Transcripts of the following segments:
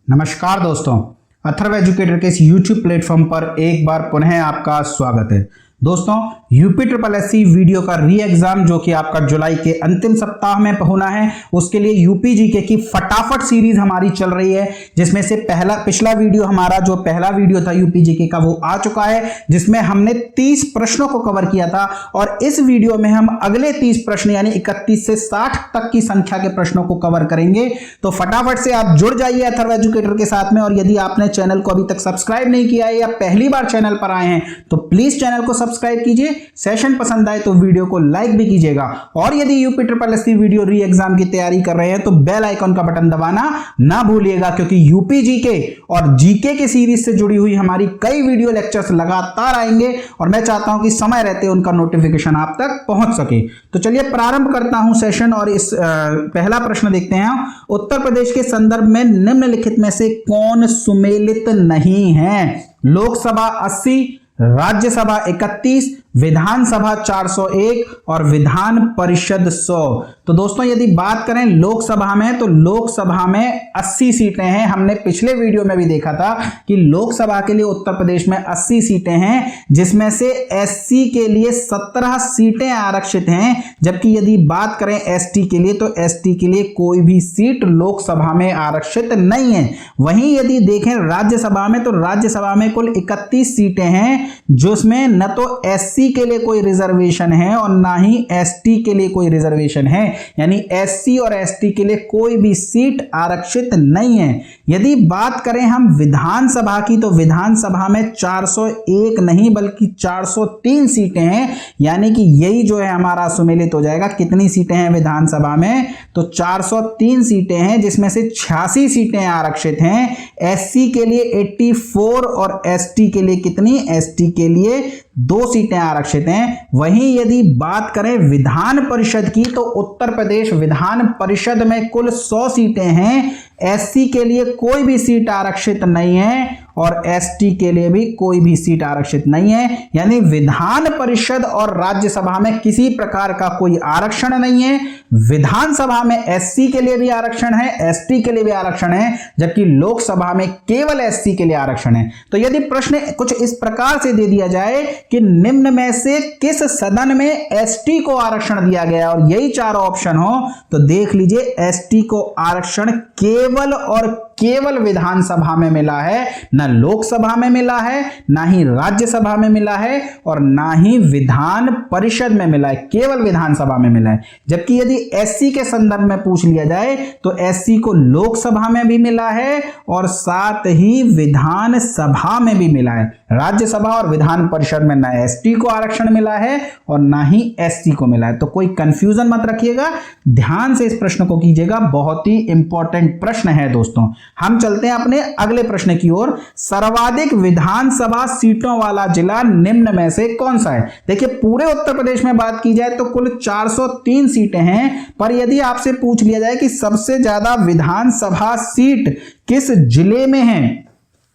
नमस्कार दोस्तों, अथर्व एजुकेटर के इस YouTube प्लेटफॉर्म पर एक बार पुनः आपका स्वागत है। दोस्तों, यूपी ट्रिपल एससी वीडियो का री एग्जाम जो कि आपका जुलाई के अंतिम सप्ताह में होना है, उसके लिए यूपी जीके की फटाफट सीरीज हमारी चल रही है, जिसमें से पिछला वीडियो हमारा जो पहला वीडियो था यूपी जीके का वो आ चुका है, जिसमें हमने 30 प्रश्नों को कवर किया था। और इस वीडियो में हम अगले 30 प्रश्न यानी 31 से 60 तक की संख्या के प्रश्नों को कवर करेंगे। तो फटाफट से आप जुड़ जाइए अथर्व एजुकेटर के साथ में। और यदि आपने चैनल को अभी तक सब्सक्राइब नहीं किया है या पहली बार चैनल पर आए हैं तो प्लीज चैनल को सब्सक्राइब कीजिए। सेशन पसंद आए तो वीडियो को लाइक भी कीजिएगा। और यदि यूपी ट्रिपल एससी वीडियो री एग्जाम की तैयारी कर रहे हैं तो बेल आइकन का बटन दबाना ना भूलिएगा, क्योंकि यूपी जीके और जीके के सीरीज से जुड़ी हुई हमारी कई वीडियो लेक्चर्स लगातार आएंगे और मैं चाहता हूं कि समय रहते उनका नोटिफिकेशन आप तक पहुंच सके। तो चलिए प्रारंभ करता हूं सेशन और इस पहला प्रश्न देखते हैं। उत्तर प्रदेश के संदर्भ में निम्नलिखित में से कौन सुमेलित नहीं है? लोकसभा 80, राज्यसभा 31, विधानसभा 401 और विधान परिषद 100। तो दोस्तों यदि बात करें लोकसभा में, तो लोकसभा में 80 सीटें हैं। हमने पिछले वीडियो में भी देखा था कि लोकसभा के लिए उत्तर प्रदेश में 80 सीटें हैं, जिसमें से एससी के लिए 17 सीटें आरक्षित हैं। जबकि यदि बात करें एसटी के लिए, तो एसटी के लिए कोई भी सीट लोकसभा में आरक्षित नहीं है। वहीं यदि देखें राज्यसभा में, तो राज्यसभा में कुल 31 सीटें हैं, जिसमें न तो एससी के लिए कोई रिजर्वेशन है और ना ही एसटी के लिए कोई रिजर्वेशन है, यानी एससी और एसटी के लिए कोई भी सीट आरक्षित नहीं है। यदि बात करें हम विधानसभा की, तो विधानसभा में 401 नहीं बल्कि 403 सीटें हैं, यानी कि यही जो है हमारा सुमेलित हो जाएगा। कितनी सीटें हैं विधानसभा में? तो 403 सीटें हैं, जिसमें से 86 सीटें आरक्षित हैं। एससी के लिए 84 और एसटी के लिए कितनी? एसटी के लिए 2 सीटें आरक्षित हैं। वहीं यदि बात करें विधान परिषद की, तो उत्तर प्रदेश विधान परिषद में कुल 100 सीटें हैं। एससी के लिए कोई भी सीट आरक्षित नहीं है और एसटी के लिए भी कोई भी सीट आरक्षित नहीं है, यानी विधान परिषद और राज्यसभा में किसी प्रकार का कोई आरक्षण नहीं है। विधानसभा में एससी के लिए भी आरक्षण है, एसटी के लिए भी आरक्षण है, जबकि लोकसभा में केवल एससी के लिए आरक्षण है। तो यदि प्रश्न कुछ इस प्रकार से दे दिया जाए कि निम्न में से किस सदन में एसटी को आरक्षण दिया गया और यही 4 ऑप्शन हो, तो देख लीजिए एसटी को आरक्षण केवल और केवल विधानसभा में मिला है, ना लोकसभा में मिला है, ना ही राज्यसभा में मिला है और ना ही विधान परिषद में मिला है, केवल विधानसभा में मिला है। जबकि यदि एससी के संदर्भ में पूछ लिया जाए तो एससी को लोकसभा में भी मिला है और साथ ही विधानसभा में भी मिला है। राज्यसभा और विधान परिषद में ना एसटी को आरक्षण मिला है और ना ही एससी को मिला है। तो कोई कंफ्यूजन मत रखिएगा, ध्यान से इस प्रश्न को कीजिएगा, बहुत ही इंपॉर्टेंट प्रश्न है दोस्तों। हम चलते हैं अपने अगले प्रश्न की ओर। सर्वाधिक विधानसभा सीटों वाला जिला निम्न में से कौन सा है? देखिए पूरे उत्तर प्रदेश में बात की जाए तो कुल 403 सीटें हैं, पर यदि आपसे पूछ लिया जाए कि सबसे ज्यादा विधानसभा सीट किस जिले में है,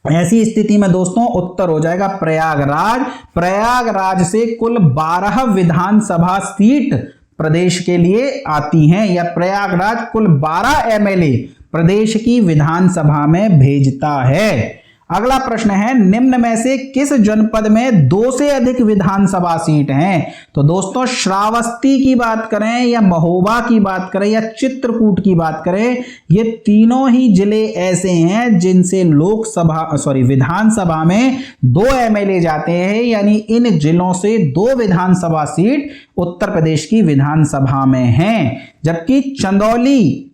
ऐसी स्थिति में दोस्तों उत्तर हो जाएगा प्रयागराज। प्रयागराज से कुल 12 विधानसभा सीट प्रदेश के लिए आती हैं, या प्रयागराज कुल 12 एमएलए प्रदेश की विधानसभा में भेजता है। अगला प्रश्न है, निम्न में से किस जनपद में 2 से अधिक विधानसभा सीट हैं? तो दोस्तों श्रावस्ती की बात करें या महोबा की बात करें या चित्रकूट की बात करें, ये तीनों ही जिले ऐसे हैं जिनसे विधानसभा में 2 एमएलए जाते हैं, यानी इन जिलों से 2 विधानसभा सीट उत्तर प्रदेश की विधानसभा में हैं। जबकि चंदौली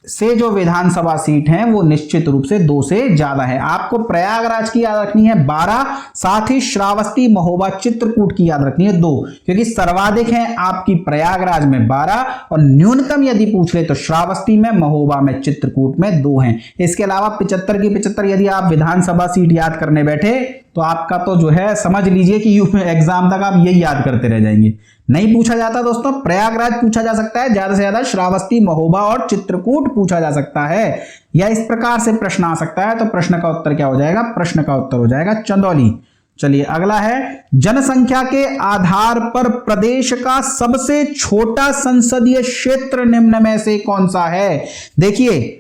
से जो विधानसभा सीट है वो निश्चित रूप से 2 से ज्यादा है। आपको प्रयागराज की याद रखनी है 12, साथ ही श्रावस्ती महोबा चित्रकूट की याद रखनी है 2, क्योंकि सर्वाधिक है आपकी प्रयागराज में 12 और न्यूनतम यदि पूछ ले तो श्रावस्ती में, महोबा में, चित्रकूट में 2 हैं। इसके अलावा 75 की 75 यदि आप विधानसभा सीट याद करने बैठे तो आपका तो जो है समझ लीजिए कि एग्जाम तक आप यही याद करते रह जाएंगे। नहीं पूछा जाता दोस्तों, प्रयागराज पूछा जा सकता है, ज्यादा से ज्यादा श्रावस्ती, महोबा और चित्रकूट पूछा जा सकता है, या इस प्रकार से प्रश्न आ सकता है। तो प्रश्न का उत्तर क्या हो जाएगा? प्रश्न का उत्तर हो जाएगा चंदौली। चलिए अगला है, जनसंख्या के आधार पर प्रदेश का सबसे छोटा संसदीय क्षेत्र निम्न में से कौन सा है? देखिए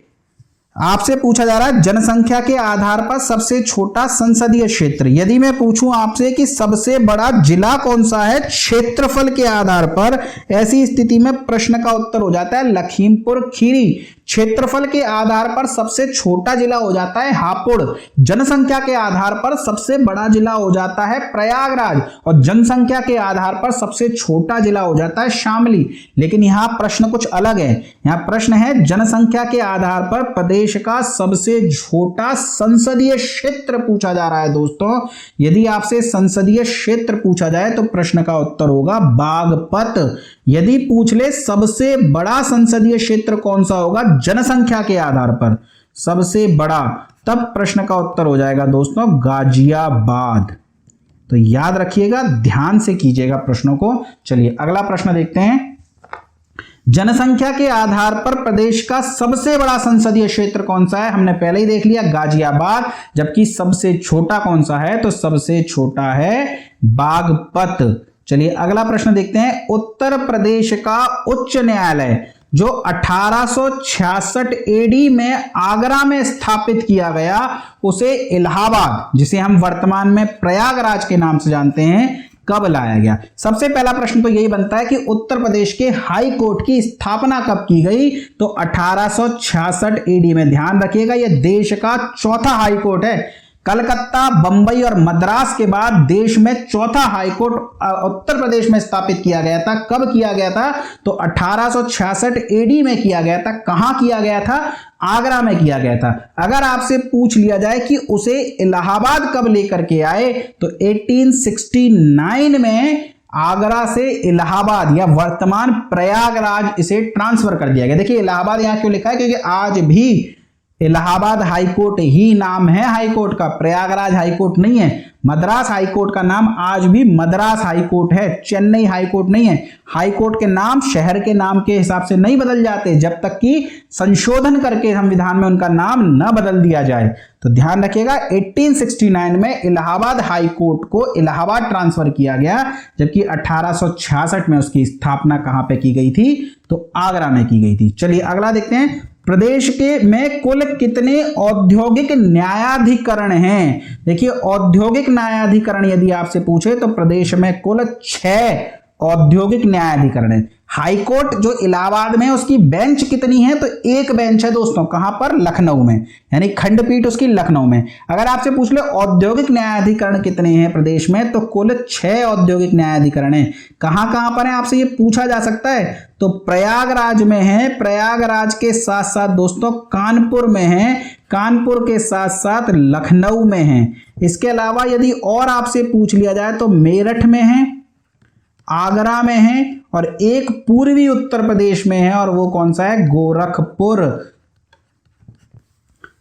आपसे पूछा जा रहा है जनसंख्या के आधार पर सबसे छोटा संसदीय क्षेत्र। यदि मैं पूछूं आपसे कि सबसे बड़ा जिला कौन सा है क्षेत्रफल के आधार पर, ऐसी स्थिति में प्रश्न का उत्तर हो जाता है लखीमपुर खीरी। क्षेत्रफल के आधार पर सबसे छोटा जिला हो जाता है हापुड़। जनसंख्या के आधार पर सबसे बड़ा जिला हो जाता है प्रयागराज और जनसंख्या के आधार पर सबसे छोटा जिला हो जाता है शामली। लेकिन यहां प्रश्न कुछ अलग है। यहां प्रश्न है जनसंख्या के आधार पर प्रदेश का सबसे छोटा संसदीय क्षेत्र पूछा जा रहा है। दोस्तों यदि आपसे संसदीय क्षेत्र पूछा जाए तो प्रश्न का उत्तर होगा बागपत। यदि पूछ ले सबसे बड़ा संसदीय क्षेत्र कौन सा होगा जनसंख्या के आधार पर सबसे बड़ा, तब प्रश्न का उत्तर हो जाएगा दोस्तों गाजियाबाद। तो याद रखिएगा, ध्यान से कीजिएगा प्रश्नों को। चलिए अगला प्रश्न देखते हैं। जनसंख्या के आधार पर प्रदेश का सबसे बड़ा संसदीय क्षेत्र कौन सा है? हमने पहले ही देख लिया गाजियाबाद। जबकि सबसे छोटा कौन सा है? तो सबसे छोटा है बागपत। चलिए अगला प्रश्न देखते हैं। उत्तर प्रदेश का उच्च न्यायालय जो 1866 एडी में आगरा में स्थापित किया गया, उसे इलाहाबाद, जिसे हम वर्तमान में प्रयागराज के नाम से जानते हैं, कब लाया गया? सबसे पहला प्रश्न तो यही बनता है कि उत्तर प्रदेश के हाई कोर्ट की स्थापना कब की गई? तो 1866 एडी में। ध्यान रखिएगा यह देश का चौथा हाई कोर्ट है। कलकत्ता, बंबई और मद्रास के बाद देश में चौथा हाईकोर्ट उत्तर प्रदेश में स्थापित किया गया था। कब किया गया था? तो 1866 एडी में किया गया था। कहां किया गया था? आगरा में किया गया था। अगर आपसे पूछ लिया जाए कि उसे इलाहाबाद कब लेकर के आए, तो 1869 में आगरा से इलाहाबाद या वर्तमान प्रयागराज इसे ट्रांसफर कर दिया गया। देखिए इलाहाबाद यहां क्यों लिखा है? क्योंकि आज भी इलाहाबाद हाईकोर्ट ही नाम है हाईकोर्ट का, प्रयागराज हाईकोर्ट नहीं है। मद्रास हाईकोर्ट का नाम आज भी मद्रास हाईकोर्ट है, चेन्नई हाईकोर्ट नहीं है। हाईकोर्ट के नाम शहर के नाम के हिसाब से नहीं बदल जाते जब तक कि संशोधन करके संविधान में उनका नाम न बदल दिया जाए। तो ध्यान रखिएगा 1869 में इलाहाबाद हाईकोर्ट को इलाहाबाद ट्रांसफर किया गया, जबकि 1866 में उसकी स्थापना कहां पे की गई थी? तो आगरा में की गई थी। चलिए अगला देखते हैं। प्रदेश के में कुल कितने औद्योगिक न्यायाधिकरण हैं? देखिए औद्योगिक न्यायाधिकरण यदि आपसे पूछे तो प्रदेश में कुल 6 औद्योगिक न्यायाधिकरण है। हाईकोर्ट जो इलाहाबाद में उसकी बेंच कितनी है? तो एक बेंच है दोस्तों। कहां पर? लखनऊ में, यानी खंडपीठ उसकी लखनऊ में। अगर आपसे पूछ ले औद्योगिक न्यायाधिकरण कितने हैं प्रदेश में, तो कुल 6 औद्योगिक न्यायाधिकरण हैं। कहां कहां पर है आपसे ये पूछा जा सकता है? तो प्रयागराज में है, प्रयागराज के साथ साथ दोस्तों कानपुर में है, कानपुर के साथ साथ लखनऊ में है। इसके अलावा यदि और आपसे पूछ लिया जाए तो मेरठ में है, आगरा में है और एक पूर्वी उत्तर प्रदेश में है, और वो कौन सा है? गोरखपुर।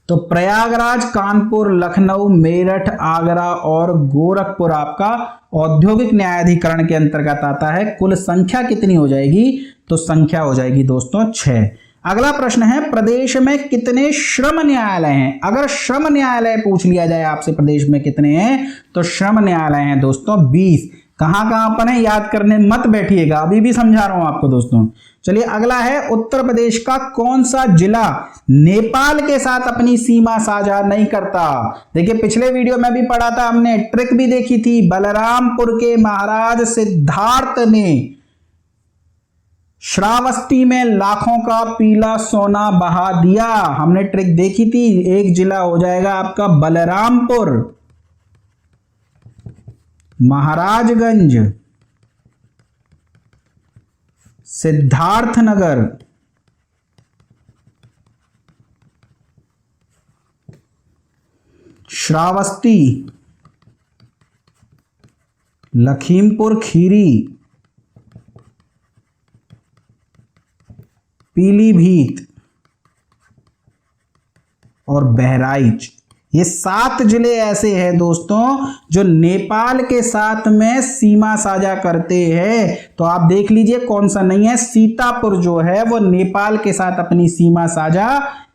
तो प्रयागराज, कानपुर, लखनऊ, मेरठ, आगरा और गोरखपुर आपका औद्योगिक न्यायाधिकरण के अंतर्गत आता है। कुल संख्या कितनी हो जाएगी? तो संख्या हो जाएगी दोस्तों 6। अगला प्रश्न है प्रदेश में कितने श्रम न्यायालय हैं? अगर श्रम न्यायालय पूछ लिया जाए आपसे प्रदेश में कितने हैं, तो श्रम न्यायालय हैं दोस्तों 20। कहां कहां पर है याद करने मत बैठिएगा, अभी भी समझा रहा हूं आपको दोस्तों। चलिए अगला है उत्तर प्रदेश का कौन सा जिला नेपाल के साथ अपनी सीमा साझा नहीं करता? देखिए पिछले वीडियो में भी पढ़ा था हमने, ट्रिक भी देखी थी। बलरामपुर के महाराज सिद्धार्थ ने श्रावस्ती में लाखों का पीला सोना बहा दिया। हमने ट्रिक देखी थी। एक जिला हो जाएगा आपका बलरामपुर, महाराजगंज, सिद्धार्थनगर, श्रावस्ती, लखीमपुर खीरी, पीलीभीत और बहराइच। ये 7 जिले ऐसे हैं दोस्तों जो नेपाल के साथ में सीमा साझा करते हैं। तो आप देख लीजिए कौन सा नहीं है। सीतापुर जो है वो नेपाल के साथ अपनी सीमा साझा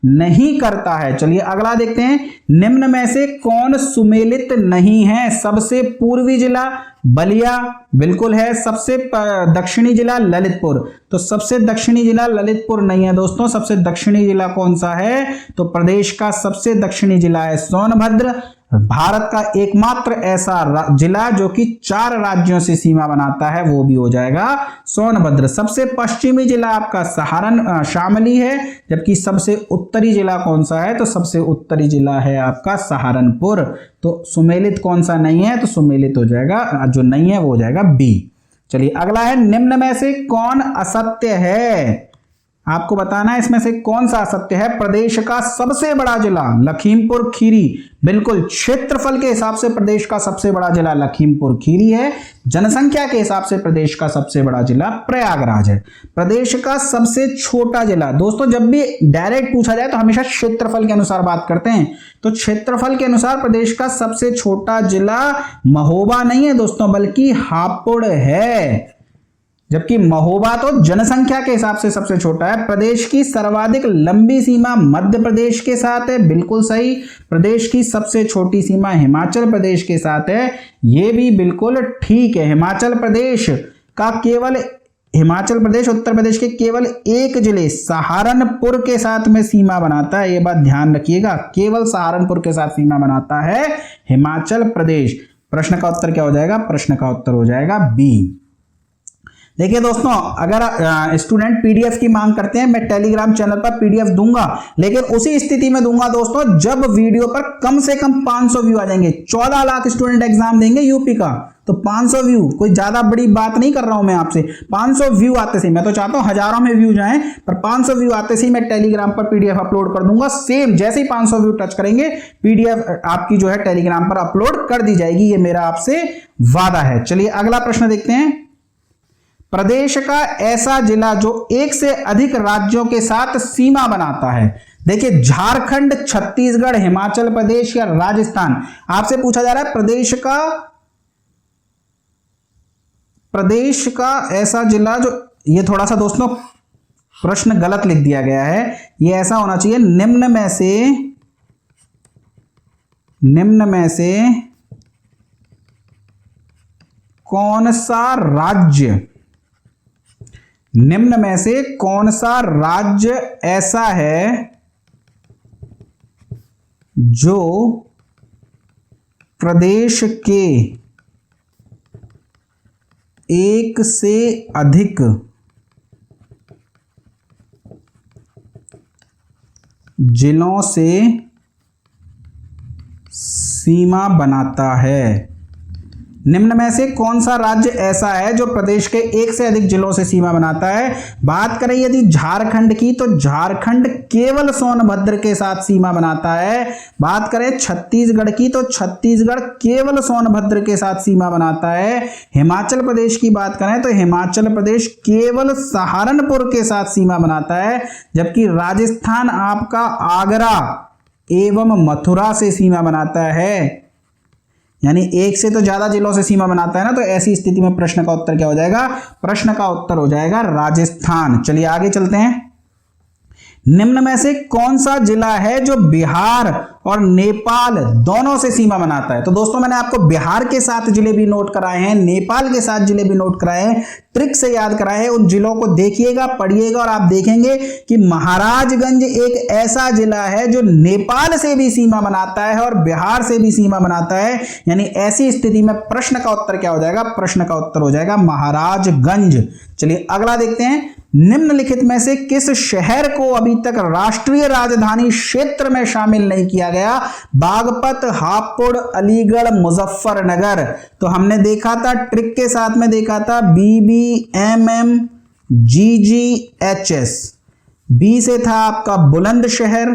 नहीं करता है। चलिए अगला देखते हैं, निम्न में से कौन सुमेलित नहीं है? सबसे पूर्वी जिला बलिया बिल्कुल है, सबसे दक्षिणी जिला ललितपुर, तो सबसे दक्षिणी जिला ललितपुर नहीं है दोस्तों। सबसे दक्षिणी जिला कौन सा है? तो प्रदेश का सबसे दक्षिणी जिला है सोनभद्र। भारत का एकमात्र ऐसा जिला जो कि 4 राज्यों से सीमा बनाता है वो भी हो जाएगा सोनभद्र। सबसे पश्चिमी जिला आपका शामली है, जबकि सबसे उत्तरी जिला कौन सा है? तो सबसे उत्तरी जिला है आपका सहारनपुर। तो सुमेलित कौन सा नहीं है? तो सुमेलित हो जाएगा, जो नहीं है वो हो जाएगा बी। चलिए अगला है, निम्न में से कौन असत्य है? आपको बताना है इसमें से कौन सा असत्य है। प्रदेश का सबसे बड़ा जिला लखीमपुर खीरी, बिल्कुल क्षेत्रफल के हिसाब से प्रदेश का सबसे बड़ा जिला लखीमपुर खीरी है। जनसंख्या के हिसाब से प्रदेश का सबसे बड़ा जिला प्रयागराज है। प्रदेश का सबसे छोटा जिला, दोस्तों जब भी डायरेक्ट पूछा जाए तो हमेशा क्षेत्रफल के अनुसार बात करते हैं, तो क्षेत्रफल के अनुसार प्रदेश का सबसे छोटा जिला महोबा नहीं है दोस्तों, बल्कि हापुड़ है। जबकि महोबा तो जनसंख्या के हिसाब से सबसे छोटा है। प्रदेश की सर्वाधिक लंबी सीमा मध्य प्रदेश के साथ है, बिल्कुल सही। प्रदेश की सबसे छोटी सीमा हिमाचल प्रदेश के साथ है, ये भी बिल्कुल ठीक है। हिमाचल प्रदेश उत्तर प्रदेश के केवल एक जिले सहारनपुर के साथ में सीमा बनाता है, ये बात ध्यान रखिएगा, केवल सहारनपुर के साथ सीमा बनाता है हिमाचल प्रदेश। प्रश्न का उत्तर क्या हो जाएगा? प्रश्न का उत्तर हो जाएगा बी। देखिए दोस्तों, अगर स्टूडेंट पीडीएफ की मांग करते हैं, मैं टेलीग्राम चैनल पर पीडीएफ दूंगा, लेकिन उसी स्थिति में दूंगा दोस्तों जब वीडियो पर कम से कम 500 व्यू आ जाएंगे। 14 लाख स्टूडेंट एग्जाम देंगे यूपी का, तो 500 व्यू कोई ज्यादा बड़ी बात नहीं कर रहा हूं मैं आपसे। 500 व्यू आते से, मैं तो चाहता हूं हजारों में व्यू जाएं, पर 500 व्यू आते से मैं टेलीग्राम पर पीडीएफ अपलोड कर दूंगा। सेम जैसे ही 500 व्यू टच करेंगे, पीडीएफ आपकी जो है टेलीग्राम पर अपलोड कर दी जाएगी, ये मेरा आपसे वादा है। चलिए अगला प्रश्न देखते हैं। प्रदेश का ऐसा जिला जो एक से अधिक राज्यों के साथ सीमा बनाता है। देखिए झारखंड, छत्तीसगढ़, हिमाचल प्रदेश या राजस्थान, आपसे पूछा जा रहा है प्रदेश का ऐसा जिला जो, ये थोड़ा सा दोस्तों प्रश्न गलत लिख दिया गया है, ये ऐसा होना चाहिए, निम्न में से कौन सा राज्य, निम्न में से कौन सा राज्य ऐसा है जो प्रदेश के एक से अधिक जिलों से सीमा बनाता है? निम्न में से कौन सा राज्य ऐसा है जो प्रदेश के एक से अधिक जिलों से सीमा बनाता है? बात करें यदि झारखंड की, तो झारखंड केवल सोनभद्र के साथ सीमा बनाता है। बात करें छत्तीसगढ़ की, तो छत्तीसगढ़ केवल सोनभद्र के साथ सीमा बनाता है। हिमाचल प्रदेश की बात करें तो हिमाचल प्रदेश केवल सहारनपुर के साथ सीमा बनाता है, जबकि राजस्थान आपका आगरा एवं मथुरा से सीमा बनाता है। यानी एक से तो ज्यादा जिलों से सीमा बनाता है ना, तो ऐसी स्थिति में प्रश्न का उत्तर क्या हो जाएगा? प्रश्न का उत्तर हो जाएगा राजस्थान। चलिए आगे चलते हैं। निम्न में से कौन सा जिला है जो बिहार और नेपाल दोनों से सीमा बनाता है? तो दोस्तों मैंने आपको बिहार के 7 जिले भी नोट कराए हैं, नेपाल के 7 जिले भी नोट कराए हैं, ट्रिक से याद कराए हैं। उन जिलों को देखिएगा, पढ़िएगा और आप देखेंगे कि महाराजगंज एक ऐसा जिला है जो नेपाल से भी सीमा बनाता है और बिहार से भी सीमा बनाता है। यानी ऐसी स्थिति में प्रश्न का उत्तर क्या हो जाएगा? प्रश्न का उत्तर हो जाएगा महाराजगंज। चलिए अगला देखते हैं। निम्नलिखित में से किस शहर को अभी तक राष्ट्रीय राजधानी क्षेत्र में शामिल नहीं किया गया? बागपत, हापुड़, अलीगढ़, मुजफ्फरनगर। तो हमने देखा था, ट्रिक के साथ में देखा था, BBMM GGHS। बी से था आपका बुलंदशहर,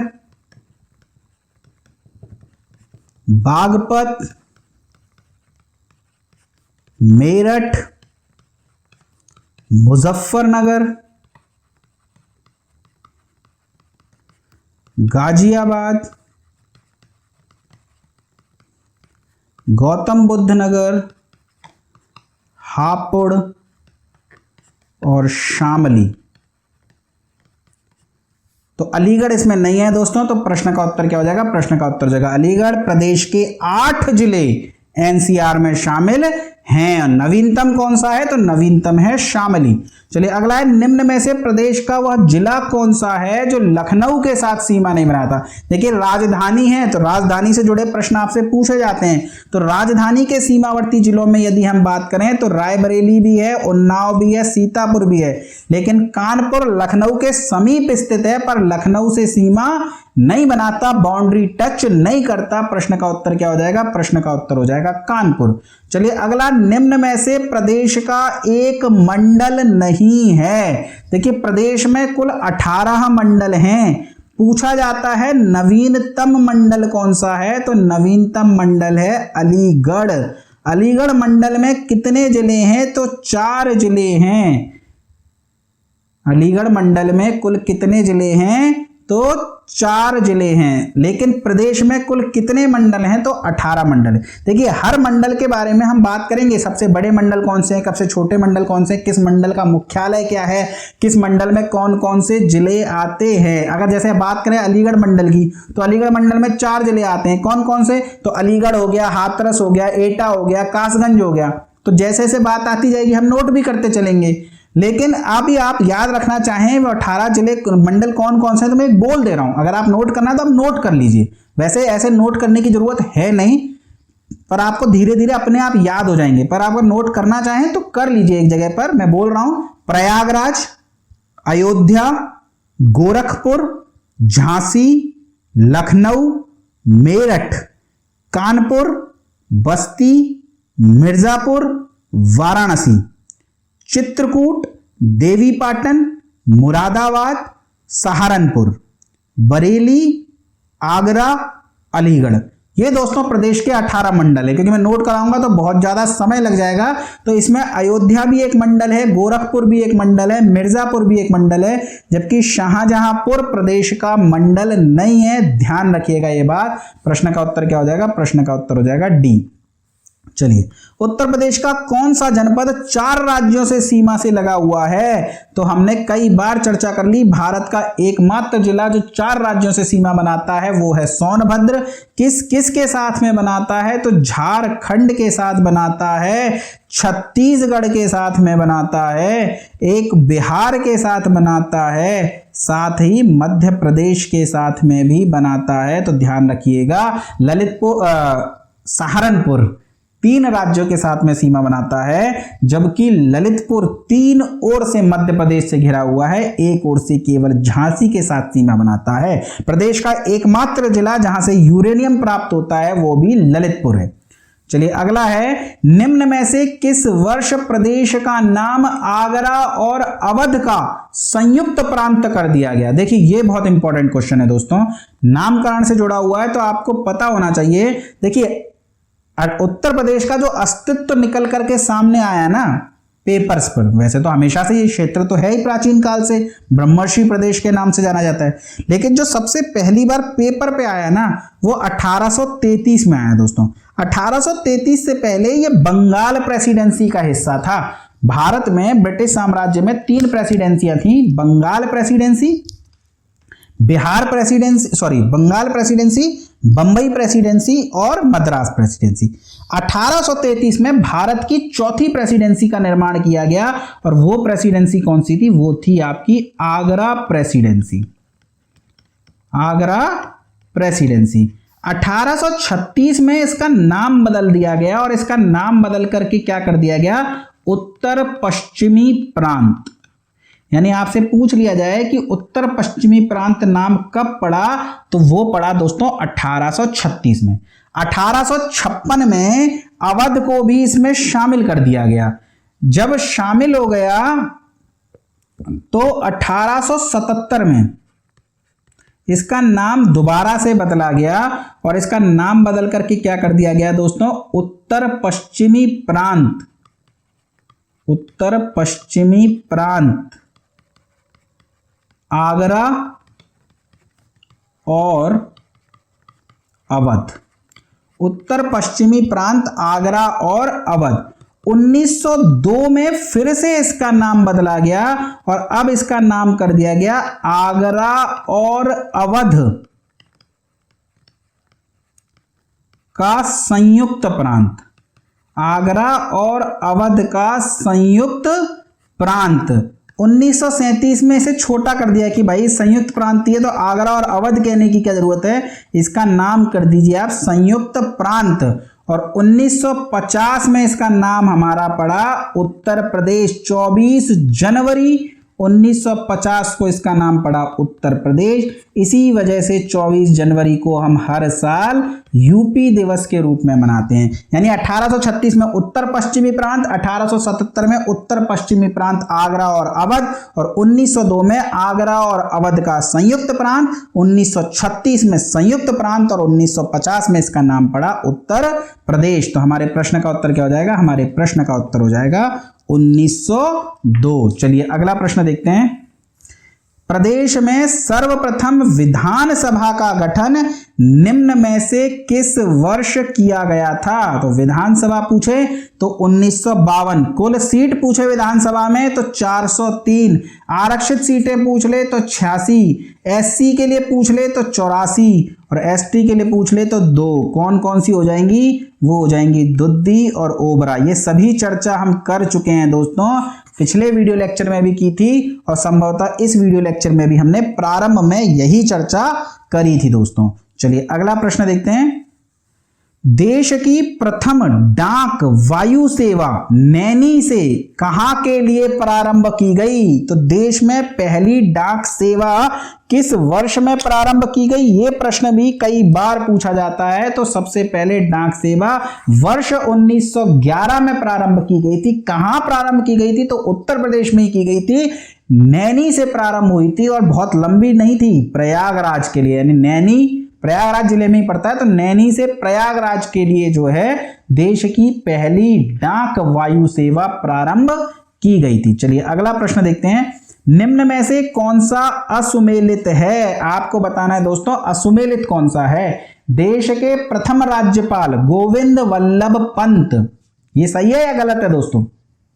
बागपत, मेरठ, मुजफ्फरनगर, गाजियाबाद, गौतम बुद्ध नगर, हापुड़ और शामली। तो अलीगढ़ इसमें नहीं है दोस्तों, तो प्रश्न का उत्तर क्या हो जाएगा? प्रश्न का उत्तर हो जाएगा अलीगढ़। प्रदेश के 8 जिले एनसीआर में शामिल हैं। नवीनतम कौन सा है? तो नवीनतम है शामली। चलिए अगला है, निम्न में से प्रदेश का वह जिला कौन सा है जो लखनऊ के साथ सीमा नहीं बनाता? देखिए राजधानी है तो राजधानी से जुड़े प्रश्न आपसे पूछे जाते हैं। तो राजधानी के सीमावर्ती जिलों में यदि हम बात करें तो रायबरेली भी है, उन्नाव भी है, सीतापुर भी है, लेकिन कानपुर लखनऊ के समीप स्थित है पर लखनऊ से सीमा नहीं बनाता, बाउंड्री टच नहीं करता। प्रश्न का उत्तर क्या हो जाएगा? प्रश्न का उत्तर हो जाएगा कानपुर। चलिए अगला, निम्न में से प्रदेश का एक मंडल नहीं है। देखिए प्रदेश में कुल 18 मंडल हैं। पूछा जाता है नवीनतम मंडल कौन सा है? तो नवीनतम मंडल है अलीगढ़। अलीगढ़ मंडल में कितने जिले हैं? तो 4 जिले हैं। अलीगढ़ मंडल में कुल कितने जिले हैं? तो 4 जिले हैं। लेकिन प्रदेश में कुल कितने मंडल हैं? तो 18 मंडल। देखिए हर मंडल के बारे में हम बात करेंगे, सबसे बड़े मंडल कौन से हैं, सबसे छोटे मंडल कौन से हैं, किस मंडल का मुख्यालय क्या है, किस मंडल में कौन कौन से जिले आते हैं। अगर जैसे बात करें अलीगढ़ मंडल की, तो अलीगढ़ मंडल में 4 जिले आते हैं। कौन कौन से? तो अलीगढ़ हो गया, हाथरस हो गया, एटा हो गया, कासगंज हो गया। तो जैसे जैसे बात आती जाएगी हम नोट भी करते चलेंगे। लेकिन अभी आप याद रखना चाहें वो 18 जिले मंडल कौन कौन से हैं तो मैं एक बोल दे रहा हूं, अगर आप नोट करना है तो आप नोट कर लीजिए। वैसे ऐसे नोट करने की जरूरत है नहीं, पर आपको धीरे धीरे अपने आप याद हो जाएंगे। पर आप अगर नोट करना चाहें तो कर लीजिए एक जगह पर। मैं बोल रहा हूं, प्रयागराज, अयोध्या, गोरखपुर, झांसी, लखनऊ, मेरठ, कानपुर, बस्ती, मिर्जापुर, वाराणसी, चित्रकूट, देवीपाटन, मुरादाबाद, सहारनपुर, बरेली, आगरा, अलीगढ़। ये दोस्तों प्रदेश के 18 मंडल है। क्योंकि मैं नोट कराऊंगा तो बहुत ज्यादा समय लग जाएगा, तो इसमें अयोध्या भी एक मंडल है, गोरखपुर भी एक मंडल है, मिर्जापुर भी एक मंडल है, जबकि शाहजहांपुर प्रदेश का मंडल नहीं है। ध्यान रखिएगा ये बात। प्रश्न का उत्तर क्या हो जाएगा? प्रश्न का उत्तर हो जाएगा डी। चलिए, उत्तर प्रदेश का कौन सा जनपद 4 राज्यों से सीमा से लगा हुआ है? तो हमने कई बार चर्चा कर ली, भारत का एकमात्र जिला जो 4 राज्यों से सीमा बनाता है वो है सोनभद्र। किस किस के साथ में बनाता है? तो झारखंड के साथ बनाता है, छत्तीसगढ़ के साथ में बनाता है, एक बिहार के साथ बनाता है, साथ ही मध्य प्रदेश के साथ में भी बनाता है। तो ध्यान रखिएगा, सहारनपुर 3 राज्यों के साथ में सीमा बनाता है, जबकि ललितपुर 3 ओर से मध्य प्रदेश से घिरा हुआ है, एक ओर से केवल झांसी के साथ सीमा बनाता है। प्रदेश का एकमात्र जिला जहां से यूरेनियम प्राप्त होता है वो भी ललितपुर है। चलिए अगला है, निम्न में से किस वर्ष प्रदेश का नाम आगरा और अवध का संयुक्त प्रांत कर दिया गया? देखिए ये बहुत इंपॉर्टेंट क्वेश्चन है दोस्तों, नामकरण से जुड़ा हुआ है तो आपको पता होना चाहिए। देखिए उत्तर प्रदेश का जो अस्तित्व निकल करके सामने आया ना पेपर्स पर, वैसे तो हमेशा से ये क्षेत्र तो है ही, प्राचीन काल से ब्रह्मर्षि प्रदेश के नाम से जाना जाता है, लेकिन जो सबसे पहली बार पेपर पे आया ना वो 1833 में आया दोस्तों। 1833 से पहले ये बंगाल प्रेसिडेंसी का हिस्सा था। भारत में ब्रिटिश साम्राज्य में 3 प्रेसिडेंसियां थी, Bengal presidency, Bengal presidency, Bombay presidency और मद्रास प्रेसिडेंसी। 1833 में भारत की चौथी प्रेसिडेंसी का निर्माण किया गया और वो प्रेसिडेंसी कौन सी थी? वो थी आपकी आगरा प्रेसिडेंसी। आगरा प्रेसिडेंसी 1836 में इसका नाम बदल दिया गया और इसका नाम बदल करके क्या कर दिया गया? उत्तर पश्चिमी प्रांत। यानी आपसे पूछ लिया जाए कि उत्तर पश्चिमी प्रांत नाम कब पड़ा, तो वो पड़ा दोस्तों 1836 में। 1856 में अवध को भी इसमें शामिल कर दिया गया। जब शामिल हो गया तो 1877 में इसका नाम दोबारा से बदला गया और इसका नाम बदल करके क्या कर दिया गया दोस्तों? उत्तर पश्चिमी प्रांत। उत्तर पश्चिमी प्रांत आगरा और अवध। उत्तर पश्चिमी प्रांत आगरा और अवध। 1902 में फिर से इसका नाम बदला गया और अब इसका नाम कर दिया गया आगरा और अवध का संयुक्त प्रांत। आगरा और अवध का संयुक्त प्रांत 1937 में इसे छोटा कर दिया कि भाई संयुक्त प्रांत है तो आगरा और अवध कहने की क्या जरूरत है, इसका नाम कर दीजिए आप संयुक्त प्रांत। और 1950 में इसका नाम हमारा पड़ा उत्तर प्रदेश। 24 जनवरी 1950 को इसका नाम पड़ा उत्तर प्रदेश। इसी वजह से 24 जनवरी को हम हर साल यूपी दिवस के रूप में मनाते हैं। यानी 1836 में उत्तर पश्चिमी प्रांत, 1877 में उत्तर पश्चिमी प्रांत आगरा और अवध, और 1902 में आगरा और अवध का संयुक्त प्रांत, 1936 में संयुक्त प्रांत और 1950 में इसका नाम पड़ा उत्तर प्रदेश। तो हमारे प्रश्न का उत्तर क्या हो जाएगा? हमारे प्रश्न का उत्तर हो जाएगा 1902। चलिए अगला प्रश्न देखते हैं। प्रदेश में सर्वप्रथम विधानसभा का गठन निम्न में से किस वर्ष किया गया था? तो विधानसभा पूछे तो 1952, कुल सीट पूछे विधानसभा में तो 403, आरक्षित सीटें पूछ ले तो 86, एससी के लिए पूछ ले तो 84 और एसटी के लिए पूछ ले तो 2। कौन कौन सी हो जाएंगी? वो हो जाएंगी दुद्दी और ओबरा। ये सभी चर्चा हम कर चुके हैं दोस्तों, पिछले वीडियो लेक्चर में भी की थी और संभवतः इस वीडियो लेक्चर में भी हमने प्रारंभ में यही चर्चा करी थी दोस्तों। चलिए अगला प्रश्न देखते हैं। देश की प्रथम डाक वायु सेवा नैनी से कहां के लिए प्रारंभ की गई? तो देश में पहली डाक सेवा किस वर्ष में प्रारंभ की गई? ये प्रश्न भी कई बार पूछा जाता है। तो सबसे पहले डाक सेवा वर्ष 1911 में प्रारंभ की गई थी। कहां प्रारंभ की गई थी? तो उत्तर प्रदेश में ही की गई थी, नैनी से प्रारंभ हुई थी और बहुत लंबी नहीं थी, प्रयागराज के लिए, यानी नैनी प्रयागराज जिले में ही पड़ता है, तो नैनी से प्रयागराज के लिए जो है देश की पहली डाक वायु सेवा प्रारंभ की गई थी। चलिए अगला प्रश्न देखते हैं। निम्न में से कौन सा असुमेलित है? आपको बताना है दोस्तों असुमेलित कौन सा है। देश के प्रथम राज्यपाल गोविंद वल्लभ पंत, ये सही है या गलत है दोस्तों?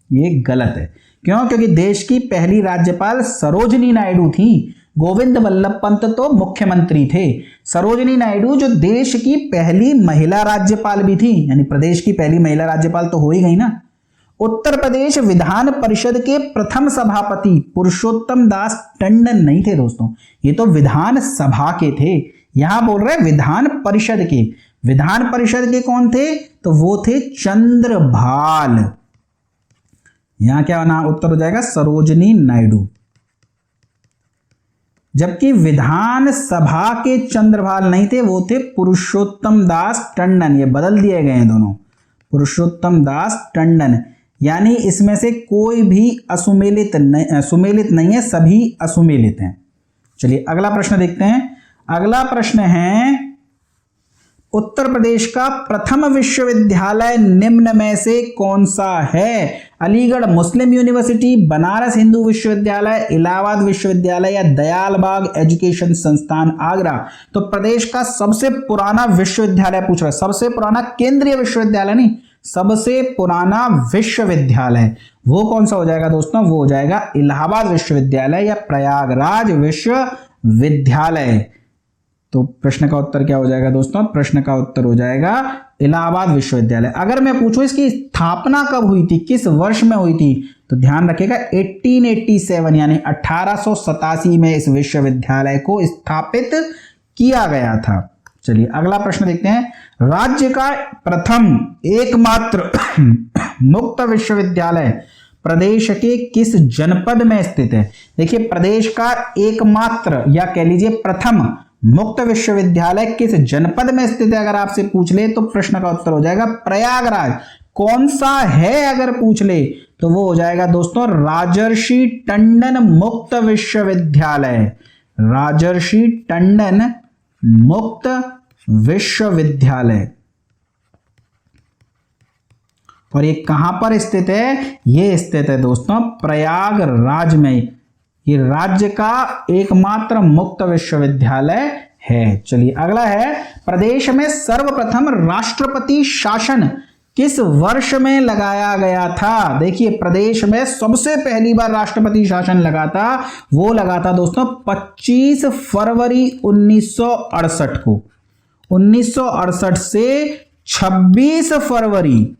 ये गलत है। क्यों? क्योंकि देश की पहली राज्यपाल सरोजिनी नायडू थी। गोविंद वल्लभ पंत तो मुख्यमंत्री थे, सरोजिनी नायडू जो देश की पहली महिला राज्यपाल भी थी, यानी प्रदेश की पहली महिला राज्यपाल तो हो ही गई ना। उत्तर प्रदेश विधान परिषद के प्रथम सभापति पुरुषोत्तम दास टंडन नहीं थे दोस्तों, ये तो विधान सभा के थे। यहां बोल रहे विधान परिषद के। विधान परिषद के कौन थे? तो वो थे चंद्रभाल। यहां क्या होना उत्तर हो जाएगा? सरोजिनी नायडू। जबकि विधान सभा के चंद्रभाल नहीं थे, वो थे पुरुषोत्तम दास टंडन। ये बदल दिए गए हैं दोनों, पुरुषोत्तम दास टंडन। यानी इसमें से कोई भी सुमेलित नहीं है, सभी असुमेलित हैं। चलिए अगला प्रश्न देखते हैं। अगला प्रश्न है उत्तर प्रदेश का प्रथम विश्वविद्यालय निम्न में से कौन सा है? अलीगढ़ मुस्लिम यूनिवर्सिटी, बनारस हिंदू विश्वविद्यालय, इलाहाबाद विश्वविद्यालय या दयाल बाग एजुकेशन संस्थान आगरा। तो प्रदेश का सबसे पुराना विश्वविद्यालय पूछ रहा है, सबसे पुराना केंद्रीय विश्वविद्यालय नहीं, सबसे पुराना विश्वविद्यालय वो कौन सा हो जाएगा दोस्तों? वो हो जाएगा इलाहाबाद विश्वविद्यालय या प्रयागराज विश्वविद्यालय। तो प्रश्न का उत्तर क्या हो जाएगा दोस्तों? प्रश्न का उत्तर हो जाएगा इलाहाबाद विश्वविद्यालय। अगर मैं पूछूं इसकी स्थापना कब हुई थी, किस वर्ष में हुई थी, तो ध्यान रखिएगा 1887 यानी 1887 में इस विश्वविद्यालय को स्थापित किया गया था। चलिए अगला प्रश्न देखते हैं। राज्य का प्रथम एकमात्र मुक्त विश्वविद्यालय प्रदेश के किस जनपद में स्थित है? देखिए प्रदेश का एकमात्र या कह लीजिए प्रथम मुक्त विश्वविद्यालय किस जनपद में स्थित है अगर आपसे पूछ ले तो प्रश्न का उत्तर हो जाएगा प्रयागराज। कौन सा है अगर पूछ ले तो वो हो जाएगा दोस्तों राजर्षि टंडन मुक्त विश्वविद्यालय। राजर्षि टंडन मुक्त विश्वविद्यालय। और ये कहां पर स्थित है? ये स्थित है दोस्तों प्रयागराज में। ये राज्य का एकमात्र मुक्त विश्वविद्यालय है। चलिए अगला है प्रदेश में सर्वप्रथम राष्ट्रपति शासन किस वर्ष में लगाया गया था? देखिए प्रदेश में सबसे पहली बार राष्ट्रपति शासन लगा था, वो लगा था दोस्तों 25 फरवरी 1968 को। 1968 से 26 फरवरी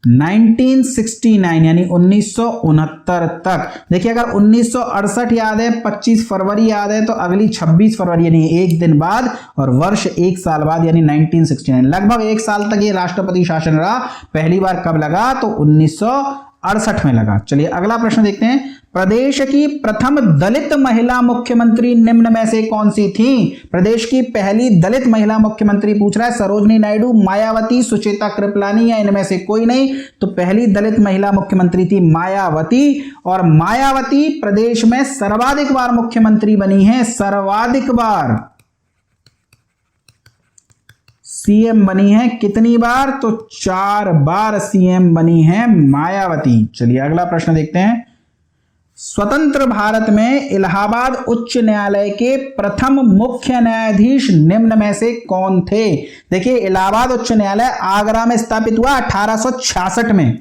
1969 यानी 1969 तक। देखिए अगर 1968 याद है, 25 फरवरी याद है, तो अगली 26 फरवरी यानी एक दिन बाद और वर्ष एक साल बाद यानी 1969। लगभग एक साल तक ये राष्ट्रपति शासन रहा। पहली बार कब लगा? तो 1968 में लगा। चलिए अगला प्रश्न देखते हैं। प्रदेश की प्रथम दलित महिला मुख्यमंत्री निम्न में से कौन सी थी? प्रदेश की पहली दलित महिला मुख्यमंत्री पूछ रहा है। सरोजनी नायडू, मायावती, सुचेता कृपलानी या इनमें से कोई नहीं? तो पहली दलित महिला मुख्यमंत्री थी मायावती। और मायावती प्रदेश में सर्वाधिक बार मुख्यमंत्री बनी है, सर्वाधिक बार सीएम बनी है। कितनी बार? तो 4 बार सीएम बनी है मायावती। चलिए अगला प्रश्न देखते हैं। स्वतंत्र भारत में इलाहाबाद उच्च न्यायालय के प्रथम मुख्य न्यायाधीश निम्न में से कौन थे? देखिए इलाहाबाद उच्च न्यायालय आगरा में स्थापित हुआ 1866 में।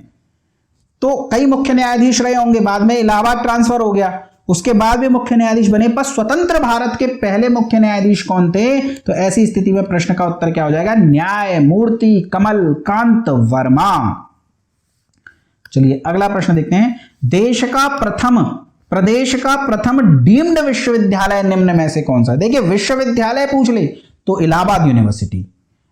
तो कई मुख्य न्यायाधीश रहे होंगे, बाद में इलाहाबाद ट्रांसफर हो गया, उसके बाद भी मुख्य न्यायाधीश बने, पर स्वतंत्र भारत के पहले मुख्य न्यायाधीश कौन थे? तो ऐसी स्थिति में प्रश्न का उत्तर क्या हो जाएगा? न्यायमूर्ति कमल कांत वर्मा। चलिए अगला प्रश्न देखते हैं। प्रदेश का प्रथम डीम्ड विश्वविद्यालय निम्न में से कौन सा? देखिए विश्वविद्यालय पूछ ले तो इलाहाबाद यूनिवर्सिटी,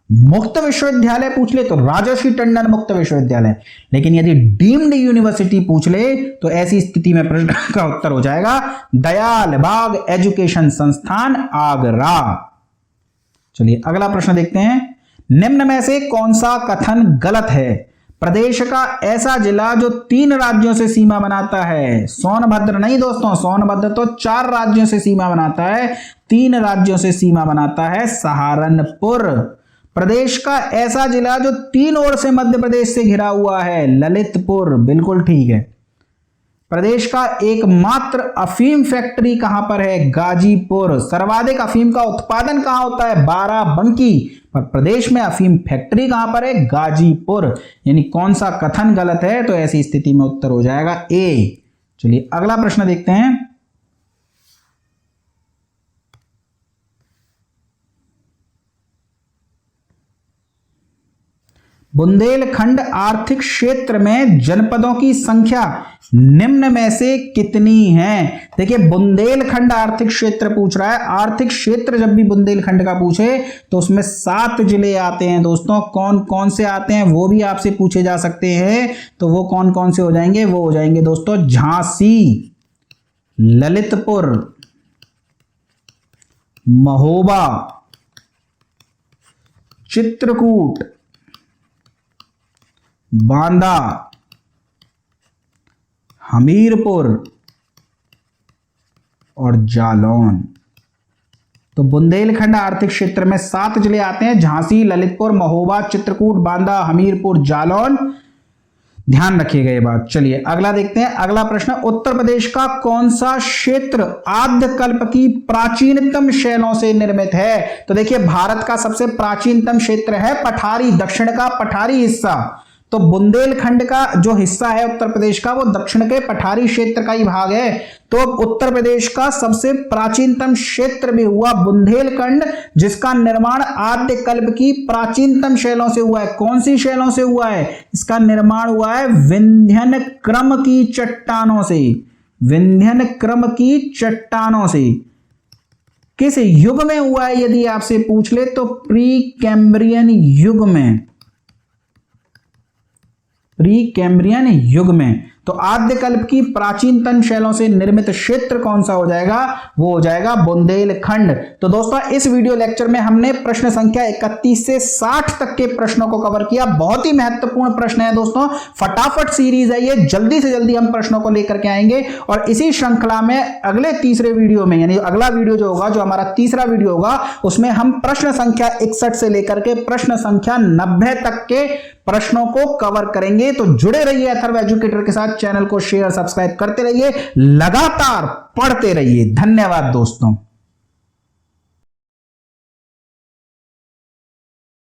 मुक्त विश्वविद्यालय पूछ ले तो राजर्षि टंडन मुक्त विश्वविद्यालय, लेकिन यदि डीम्ड यूनिवर्सिटी पूछ ले तो ऐसी स्थिति में प्रश्न का उत्तर हो जाएगा दयाल बाग एजुकेशन संस्थान आगरा। चलिए अगला प्रश्न देखते हैं। निम्न में से कौन सा कथन गलत है? प्रदेश का ऐसा जिला जो 3 राज्यों से सीमा बनाता है। सोनभद्र नहीं दोस्तों, सोनभद्र तो 4 राज्यों से सीमा बनाता है, 3 राज्यों से सीमा बनाता है सहारनपुर। प्रदेश का ऐसा जिला जो 3 ओर से मध्य प्रदेश से घिरा हुआ है, ललितपुर। बिल्कुल ठीक है। प्रदेश का एकमात्र अफीम फैक्ट्री कहां पर है? गाजीपुर। सर्वाधिक अफीम का उत्पादन कहां होता है? बाराबंकी। पर प्रदेश में अफीम फैक्ट्री कहां पर है? गाजीपुर। यानी कौन सा कथन गलत है? तो ऐसी स्थिति में उत्तर हो जाएगा ए। चलिए अगला प्रश्न देखते हैं। बुंदेलखंड आर्थिक क्षेत्र में जनपदों की संख्या निम्न में से कितनी है? देखिए बुंदेलखंड आर्थिक क्षेत्र पूछ रहा है। आर्थिक क्षेत्र जब भी बुंदेलखंड का पूछे तो उसमें 7 जिले आते हैं दोस्तों। कौन कौन से आते हैं वो भी आपसे पूछे जा सकते हैं। तो वो कौन कौन से हो जाएंगे? वो हो जाएंगे दोस्तों झांसी, ललितपुर, महोबा, चित्रकूट, बांदा, हमीरपुर और जालौन। तो बुंदेलखंड आर्थिक क्षेत्र में 7 जिले आते हैं, झांसी, ललितपुर, महोबा, चित्रकूट, बांदा, हमीरपुर, जालौन। ध्यान रखिएगा ये बात। चलिए अगला देखते हैं। अगला प्रश्न, उत्तर प्रदेश का कौन सा क्षेत्र आद्यकल्प की प्राचीनतम शैलों से निर्मित है? तो देखिए भारत का सबसे प्राचीनतम क्षेत्र है पठारी, दक्षिण का पठारी हिस्सा। तो बुंदेलखंड का जो हिस्सा है उत्तर प्रदेश का वो दक्षिण के पठारी क्षेत्र का ही भाग है। तो उत्तर प्रदेश का सबसे प्राचीनतम क्षेत्र भी हुआ बुंदेलखंड, जिसका निर्माण आद्यकल्प की प्राचीनतम शैलों से हुआ है। कौन सी शैलों से हुआ है? इसका निर्माण हुआ है विंध्यन क्रम की चट्टानों से। विंध्यन क्रम की चट्टानों से। किस युग में हुआ है यदि आपसे पूछ ले तो प्री कैम्ब्रियन युग में। प्री कैम्ब्रियन युग में। तो आद्यकल्प की प्राचीनतम शैलों से निर्मित क्षेत्र कौन सा हो जाएगा? वो हो जाएगा बुंदेलखंड। तो दोस्तों इस वीडियो लेक्चर में हमने प्रश्न संख्या 31 से 60 तक के प्रश्नों को कवर किया। बहुत ही महत्वपूर्ण प्रश्न है दोस्तों, फटाफट सीरीज है ये, जल्दी से जल्दी हम प्रश्नों को लेकर के आएंगे। और इसी श्रृंखला में अगले तीसरे वीडियो में, यानी अगला वीडियो जो होगा, जो हमारा तीसरा वीडियो होगा, उसमें हम प्रश्न संख्या 61 से लेकर के प्रश्न संख्या 90 तक के प्रश्नों को कवर करेंगे। तो जुड़े रहिए अथर्व एजुकेटर के साथ। चैनल को शेयर सब्सक्राइब करते रहिए, लगातार पढ़ते रहिए। धन्यवाद दोस्तों।